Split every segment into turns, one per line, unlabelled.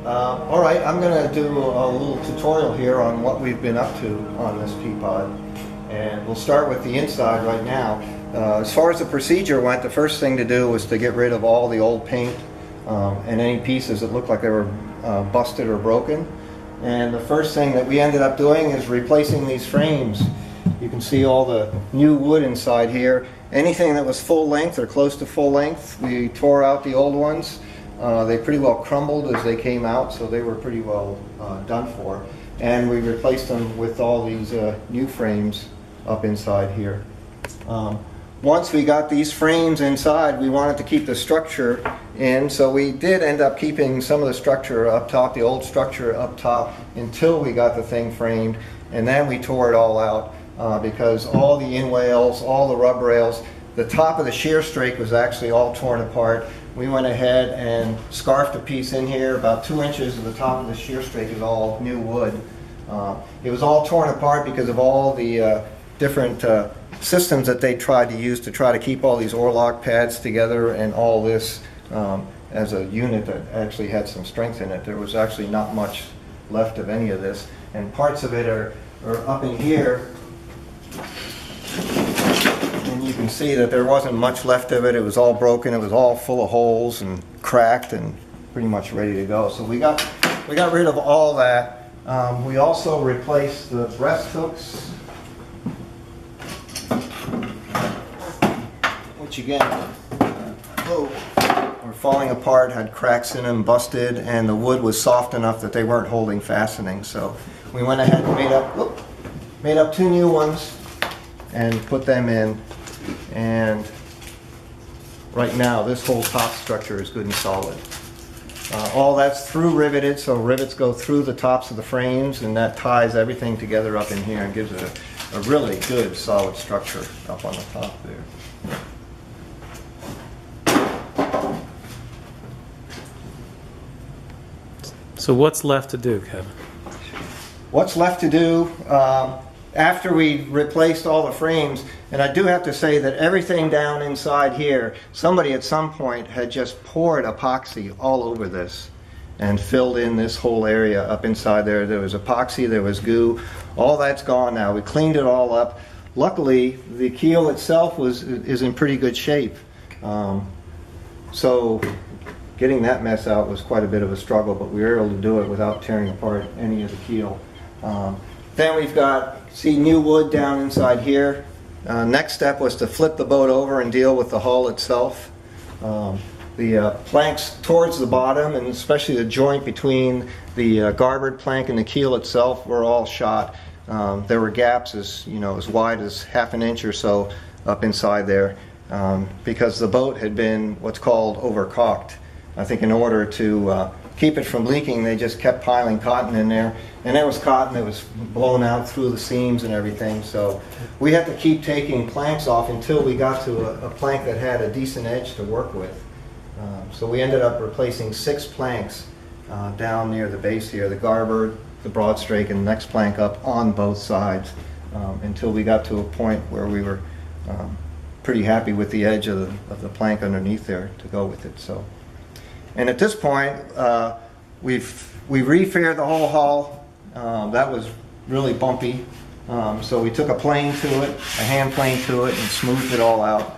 All right, I'm going to do a little tutorial here on what we've been up to on this Peapod. And we'll start with the inside right now. As far as the procedure went, the first thing to do was to get rid of all the old paint and any pieces that looked like they were busted or broken. And the first thing that we ended up doing is replacing these frames. You can see all the new wood inside here. Anything that was full length or close to full length, we tore out the old ones. They pretty well crumbled as they came out, so they were pretty well done for. And we replaced them with all these new frames up inside here. Once we got these frames inside, we wanted to keep the structure in, so we did end up keeping some of the structure up top, the old structure up top, until we got the thing framed, and then we tore it all out because all the inwales, all the rub rails, the top of the shear strake was actually all torn apart. We went ahead and scarfed a piece in here. About 2 inches of the top of the shear strake is all new wood. It was all torn apart because of all the different systems that they tried to use to try to keep all these oarlock pads together and all this as a unit that actually had some strength in it. There was actually not much left of any of this, and parts of it are up in here. And you can see that there wasn't much left of it. It was all broken. It was all full of holes and cracked and pretty much ready to go. So we got rid of all that. We also replaced the breast hooks, which again were falling apart, had cracks in them, busted, and the wood was soft enough that they weren't holding fastening. So we went ahead and made up 2 new ones and put them in. And right now this whole top structure is good and solid. All that's through riveted, so rivets go through the tops of the frames, and that ties everything together up in here and gives it a really good solid structure up on the top there.
So what's left to do, Kevin?
What's left to do after we replaced all the frames, and I do have to say that everything down inside here, somebody at some point had just poured epoxy all over this and filled in this whole area up inside there. There was epoxy, there was goo, all that's gone now. We cleaned it all up. Luckily, the keel itself is in pretty good shape. So getting that mess out was quite a bit of a struggle, but we were able to do it without tearing apart any of the keel. Then we've got, see, new wood down inside here. Next step was to flip the boat over and deal with the hull itself. The planks towards the bottom, and especially the joint between the garboard plank and the keel itself, were all shot. There were gaps as wide as ½ an inch or so up inside there because the boat had been what's called overcaulked. I think in order to keep it from leaking, they just kept piling cotton in there, and there was cotton that was blown out through the seams and everything. So we had to keep taking planks off until we got to a plank that had a decent edge to work with. So we ended up replacing 6 planks down near the base here, the garboard, the broad strake, and the next plank up on both sides until we got to a point where we were pretty happy with the edge of the plank underneath there to go with it. So. And at this point, we re-faired the whole hull. That was really bumpy. So we took a plane to it, a hand plane to it, and smoothed it all out.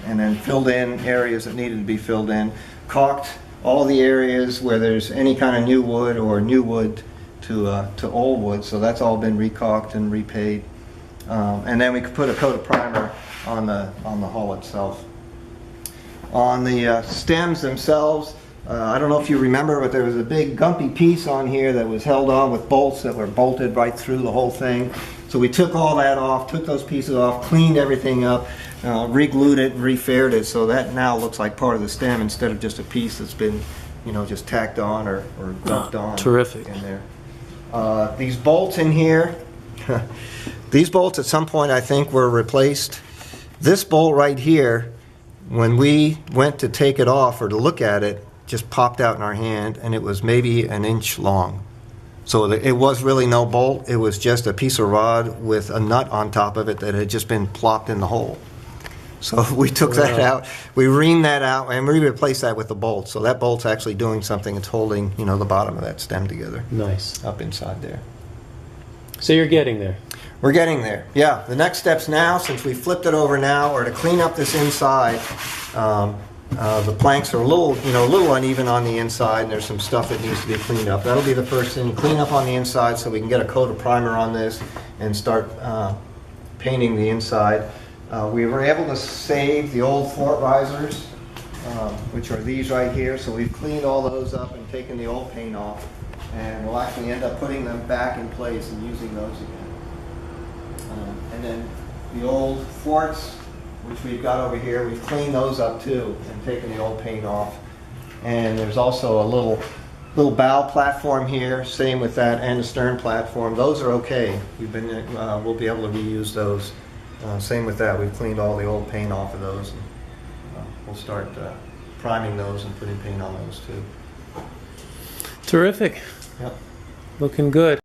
And then filled in areas that needed to be filled in. Caulked all the areas where there's any kind of new wood or new wood to old wood. So that's all been recaulked and repaid. And then we could put a coat of primer on the hull itself. On the stems themselves, I don't know if you remember, but there was a big gumpy piece on here that was held on with bolts that were bolted right through the whole thing. So we took all that off, took those pieces off, cleaned everything up, re-glued it and re-faired it, so that now looks like part of the stem instead of just a piece that's been, just tacked on or dumped on.
Terrific.
In there. These bolts in here, these bolts at some point I think were replaced. This bolt right here, when we went to take it off or to look at it, just popped out in our hand, and it was maybe 1 inch long. So it was really no bolt. It was just a piece of rod with a nut on top of it that had just been plopped in the hole. So we took that
Wow.
out, we reamed that out, and we replaced that with the bolt. So that bolt's actually doing something. It's holding, you know, the bottom of that stem together
Nice.
up inside there.
So you're getting there.
We're getting there. Yeah, the next steps now, since we flipped it over now, are to clean up this inside. The planks are a little uneven on the inside, and there's some stuff that needs to be cleaned up. That'll be the first thing, clean up on the inside so we can get a coat of primer on this and start painting the inside. We were able to save the old fort risers, which are these right here, so we've cleaned all those up and taken the old paint off, and we'll actually end up putting them back in place and using those again. And then the old forts, which we've got over here, we've cleaned those up too and taken the old paint off. And there's also a little bow platform here, same with that, and the stern platform. Those are okay. We'll be able to reuse those. Same with that. We've cleaned all the old paint off of those. And, we'll start priming those and putting paint on those too.
Terrific.
Yep.
Looking good.